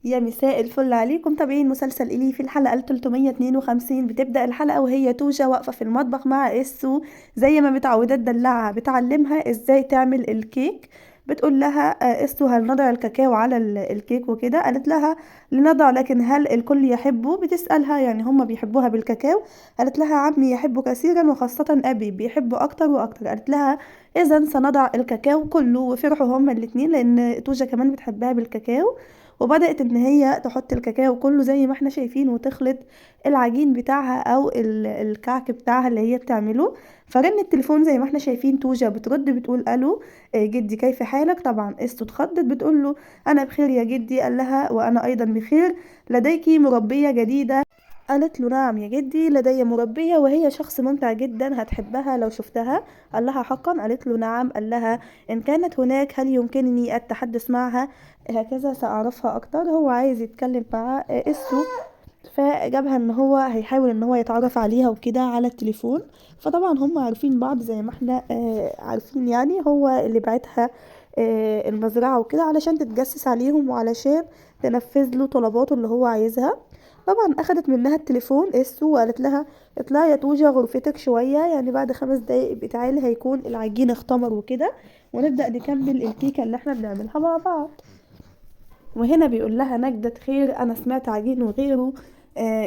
يا مساء الفل عليكم. متابعين مسلسل إلي في الحلقة ال 352. بتبدأ الحلقة وهي توجة واقفة في المطبخ مع إسو، زي ما متعودة تدلعها، بتعلمها إزاي تعمل الكيك. بتقول لها إسو هل نضع الكاكاو على الكيك وكده؟ قالت لها لنضع، لكن هل الكل يحبه؟ بتسألها يعني هم بيحبوها بالكاكاو؟ قالت لها عمي يحبه كثيرا وخاصة أبي بيحبه أكتر وأكتر. قالت لها إذا سنضع الكاكاو كله. وفرحوا هما الاتنين لأن توجة كمان بتحبها بالكاكاو، وبدأت ان هي تحط الكاكاو كله زي ما احنا شايفين وتخلط العجين بتاعها او الكعك بتاعها اللي هي بتعمله. فرن التليفون زي ما احنا شايفين، توجة بترد بتقول الو جدي كيف حالك؟ طبعا استو اتخضت بتقول له انا بخير يا جدي. قال لها وانا ايضا بخير، لديك مربية جديدة؟ قالت له نعم يا جدي لدي مربية وهي شخص ممتع جدا هتحبها لو شفتها. قال لها حقا؟ قالت له نعم. قال لها إن كانت هناك هل يمكنني التحدث معها؟ هكذا سأعرفها أكتر. هو عايز يتكلم مع إسو، فجابها ان هو هيحاول ان هو يتعرف عليها وكده على التليفون. فطبعا هم عارفين بعض زي ما احنا عارفين، يعني هو اللي بعتها المزرعة وكده علشان تتجسس عليهم وعلشان تنفذ له طلباته اللي هو عايزها. طبعا اخدت منها التليفون اسو وقالت لها اطلعي يا توجة غرفتك شوية، يعني بعد 5 دقايق بتعالي هيكون العجين اختمر وكده، ونبدأ نكمل الكيكة اللي احنا بنعملها مع بعض. وهنا بيقول لها نجدة خير، انا سمعت عجين وغيره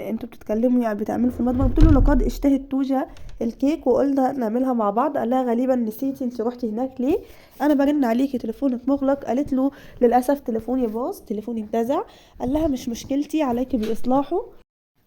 انتوا بتتكلموا يعني بتعملوا في المطبخ. بتقول له لقد اشتهت توجة الكيك وقلنا نعملها مع بعض. قال لها غالبا نسيتي، انت روحتي هناك ليه؟ انا برن عليكي تليفونك مغلق. قالت له للاسف تليفوني باظ، تليفوني انتزع. قال لها مش مشكلتي، عليكي باصلاحه.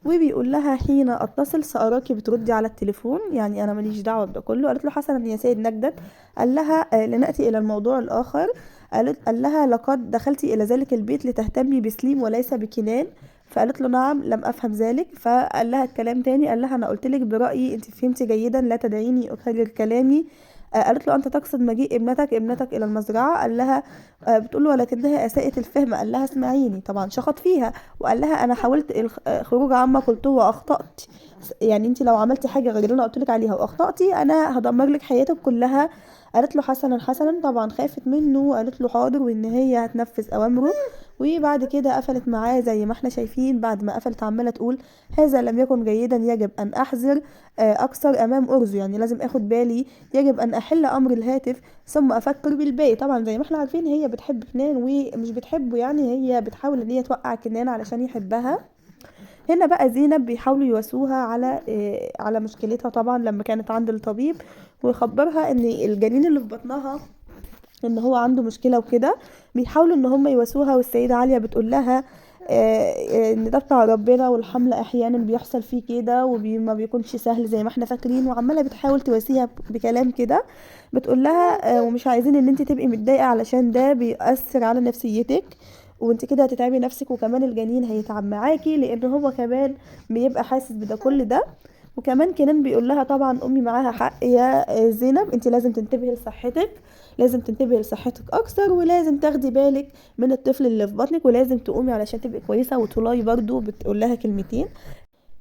وبيقول لها حين اتصل ساراكي بتردي على التليفون، يعني انا ماليش دعوه بده كله. قالت له حسنا يا سيد نجدت. قال لها لناتي الى الموضوع الاخر. قال لها لقد دخلت الى ذلك البيت لتهتمي بسليم وليس بكنان؟ فقالت له نعم لم افهم ذلك. فقال لها الكلام تاني، قال لها انا قلت لك برايي، انت فهمتي جيدا، لا تدعيني اكرر كلامي. قالت له انت تقصد مجيء ابنتك الى المزرعه؟ قال لها بتقول له ولكنها اساءت الفهم. قال لها اسمعيني، طبعا شخط فيها وقال لها انا حاولت خروج عما قلته واخطات، يعني انت لو عملتي حاجه غير اللي انا قلت لك عليها واخطاتي انا هدمر لك حياتك كلها. قالت له حسنا حسنا. طبعا خافت منه، قالت له حاضر وان هي هتنفذ اوامره. وبعد كده قفلت معاه زي ما احنا شايفين. بعد ما قفلت عماله تقول هذا لم يكن جيدا، يجب ان احذر اكثر امام ارزو، يعني لازم اخد بالي، يجب ان احل امر الهاتف ثم افكر بالباقي. طبعا زي ما احنا عارفين هي بتحب كنان ومش بتحبه، يعني هي بتحاول ان هي توقع كنان علشان يحبها. هنا بقى زينب بيحاولوا يواسوها على مشكلتها طبعا لما كانت عند الطبيب، ويخبرها ان الجنين اللي في بطنها ان هو عنده مشكله وكده. بيحاولوا ان هم يواسوها، والسيده عليا بتقول لها ان ده بتاع ربنا، والحمل احيانا بيحصل فيه كده وما بيكونش سهل زي ما احنا فاكرين. وعماله بتحاول تواسيها بكلام كده. بتقول لها ومش عايزين ان انت تبقي متضايقه علشان ده بيأثر على نفسيتك، وانت كده هتتعبي نفسك وكمان الجنين هيتعب معاكي لان هو كمان بيبقى حاسس بده كل ده. وكمان كنان بيقول لها طبعا امي معاها حق يا زينب، انت لازم تنتبهي لصحتك، لازم تنتبهي لصحتك اكثر، ولازم تاخدي بالك من الطفل اللي في بطنك، ولازم تقومي علشان تبقي كويسه. وطولاي برضو بتقول لها كلمتين.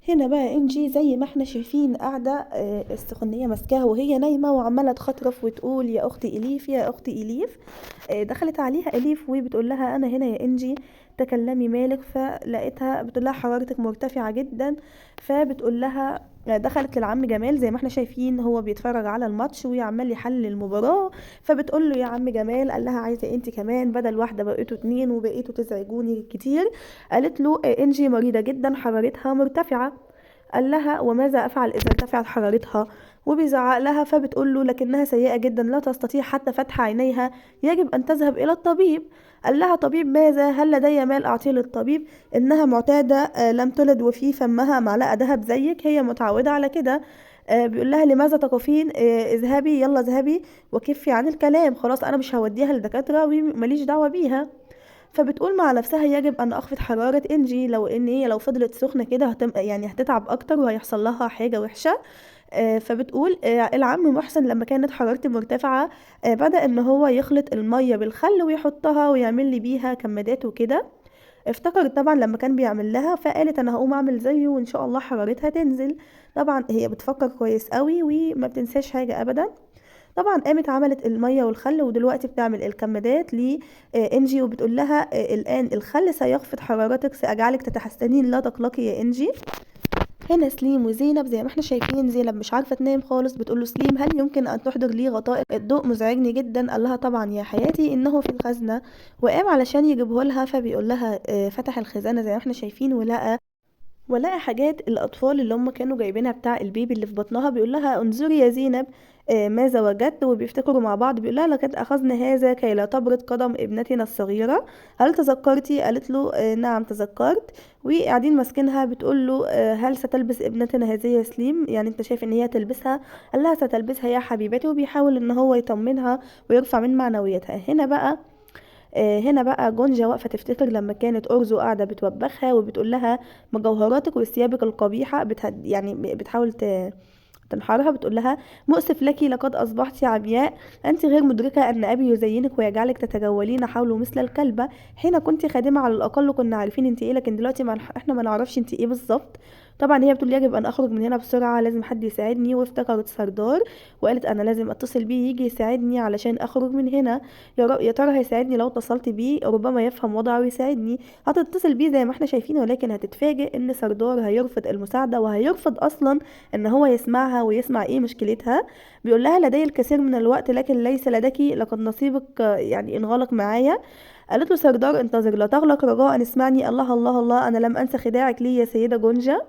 هنا بقى انجي زي ما احنا شايفين قاعده السخونيه ماسكاها وهي نايمه وعماله تخطرف وتقول يا اختي اليف يا اختي اليف. دخلت عليها اليف وبتقول لها انا هنا يا انجي، تكلمي مالك. فلقيتها بتقول لها حرارتك مرتفعه جدا. فبتقول لها دخلت للعم جمال زي ما احنا شايفين هو بيتفرج على الماتش وعمال يحلل المباراة. فبتقول له يا عم جمال، قال لها عايزة انت كمان بدل واحدة بقيتوا اتنين وبقيتوا تزعجوني كتير. قالت له انجي مريضة جدا حرارتها مرتفعة. قال لها وماذا افعل اذا ارتفعت حرارتها؟ وبيزعق لها. فبتقول له لكنها سيئة جدا لا تستطيع حتى فتح عينيها، يجب ان تذهب الى الطبيب. قال لها طبيب ماذا؟ هل لدي مال اعطيه للطبيب؟ انها معتادة لم تلد وفي فمها معلقة ذهب زيك، هي متعودة على كده. بيقول لها لماذا تقفين؟ اذهبي يلا اذهبي وكفي عن الكلام، خلاص انا مش هوديها لدكاترة ومليش دعوة بيها. فبتقول مع نفسها يجب ان اخفض حرارة انجي، لو ان هي لو فضلت سخنة كده يعني هتتعب اكتر وهيحصل لها حاجة وحشة. فبتقول العم محسن لما كانت حرارتي مرتفعة بدأ ان هو يخلط المية بالخل ويحطها ويعمل لي بيها كمادات وكده. افتكرت طبعا لما كان بيعمل لها، فقالت انا هقوم اعمل زيه وان شاء الله حرارتها تنزل. طبعا هي بتفكر كويس قوي وما بتنساش حاجة ابدا. طبعا قامت عملت المية والخل ودلوقتي بتعمل الكمادات لإنجي وبتقول لها الآن الخل سيخفض حرارتك، سأجعلك تتحسنين لا تقلقي يا إنجي. هنا سليم وزينب زي ما احنا شايفين، زينب مش عارفة تنام خالص، بتقوله سليم هل يمكن أن تحضر لي غطاء الضوء مزعجني جدا. قال لها طبعا يا حياتي إنه في الخزنة، وقام علشان يجيبه لها، فبيقول لها فتح الخزانة زي ما احنا شايفين ولقى حاجات الأطفال اللي هم كانوا جايبينها بتاع البيبي اللي في بطنها. بيقول لها انظري يا زينب ماذا وجدت، وبيفتكروا مع بعض. بيقول لها لقد أخذنا هذا كي لا تبرد قدم ابنتنا الصغيرة، هل تذكرتي؟ قالت له نعم تذكرت. وقاعدين ماسكينها. بتقول له هل ستلبس ابنتنا هذه يا سليم؟ يعني انت شايف ان هي تلبسها؟ قال لها ستلبسها يا حبيبتي، وبيحاول ان هو يطمنها ويرفع من معنوياتها. هنا بقى جونجا واقفة تفتكر لما كانت أرزو قاعدة بتوبخها وبتقول لها مجوهراتك وثيابك القبيحة، يعني بتحاول تنحرها. بتقول لها مؤسف لك لقد أصبحت عمياء، أنت غير مدركة أن أبي يزينك ويجعلك تتجولين حوله مثل الكلبة. حين كنت خادمة على الأقل كنا عارفين انت ايه، لكن دلوقتي احنا ما نعرفش انت ايه بالظبط. طبعا هي بتقول يجب ان اخرج من هنا بسرعه، لازم حد يساعدني. وافتكرت سردار وقالت انا لازم اتصل بيه يجي يساعدني علشان اخرج من هنا. يا ترى هيساعدني لو اتصلت بيه؟ ربما يفهم وضعي ويساعدني. هتتصل بيه زي ما احنا شايفين، ولكن هتتفاجئ ان سردار هيرفض المساعده، وهيرفض اصلا ان هو يسمعها ويسمع ايه مشكلتها. بيقول لها لدي الكثير من الوقت لكن ليس لديك، لقد نصيبك يعني انغلق معايا. قالت له سردار انتظر لا تغلق رجاء اسمعني. الله الله الله، انا لم انسى خداعك لي يا سيدة جونجا.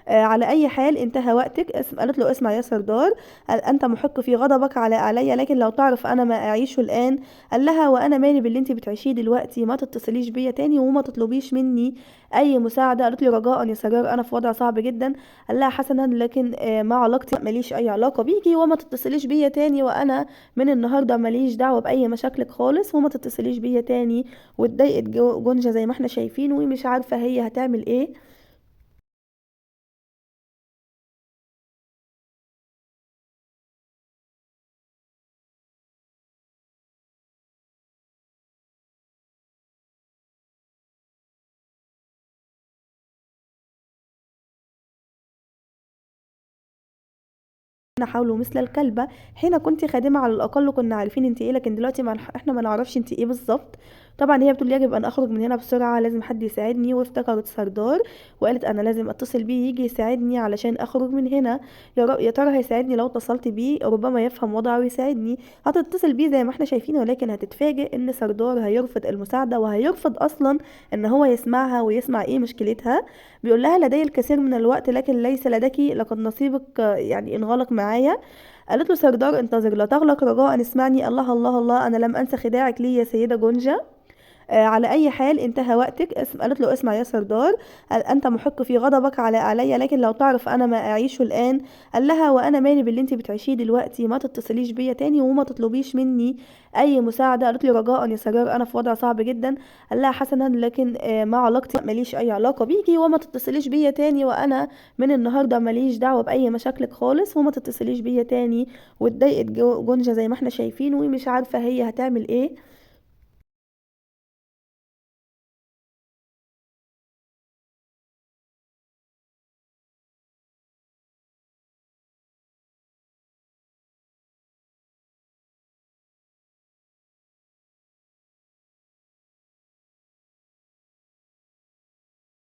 على اي حال انتهى وقتك. قالت له اسمع يا سردار، انت محق في غضبك عليا، لكن لو تعرف انا ما اعيشه الان. قال لها وانا مالي باللي انت بتعيشيه دلوقتي، ما تتصليش بيا تاني وما تطلبيش مني اي مساعده. قالت لي رجاء يا سرار انا في وضع صعب جدا. قال لها حسنا، لكن ما علاقتي؟ ماليش اي علاقه بيكي، وما تتصليش بيا تاني، وانا من النهارده ماليش دعوه باي مشاكلك خالص، وما تتصليش بيا تاني. واتضايقت جونجا زي ما احنا شايفين، ومش عارفه هي هتعمل ايه. حوله مثل الكلبة. حين كنت خادمة على الأقل كنا عارفين انت ايه، لكن دلوقتي احنا ما نعرفش انت ايه بالظبط. طبعا هي بتقول يجب ان اخرج من هنا بسرعة، لازم حد يساعدني. وافتكرت سردار وقالت انا لازم اتصل بيه يجي يساعدني علشان اخرج من هنا. يا ترى هيساعدني لو اتصلت بيه؟ ربما يفهم وضعي ويساعدني. هتتصل بيه زي ما احنا شايفين، ولكن هتتفاجئ ان سردار هيرفض المساعدة، وهيرفض اصلا ان هو يسمعها ويسمع ايه مشكلتها. بيقول لها لدي الكثير من الوقت لكن ليس لديك، لقد نصيبك يعني انغلق معايا. قالت له سردار انتظر لا تغلق رجاء اسمعني. الله الله الله، انا لم انسى خداعك لي يا سيدة جونجا. على اي حال انتهى وقتك. قالت له اسمع يا سردار، انت محق في غضبك عليا، لكن لو تعرف انا ما اعيشه الان. قال لها وانا مالي باللي انت بتعيشيه دلوقتي، ما تتصليش بيا تاني وما تطلبيش مني اي مساعده. قالت لي رجاء يا سرار انا في وضع صعب جدا. قال لها حسنا، لكن ما علاقتي؟ ماليش اي علاقه بيكي، وما تتصليش بيا تاني، وانا من النهارده ماليش دعوه باي مشاكلك خالص، وما تتصليش بيا تاني. واتضايقت جونجا زي ما احنا شايفين، ومش عارفه هي هتعمل ايه.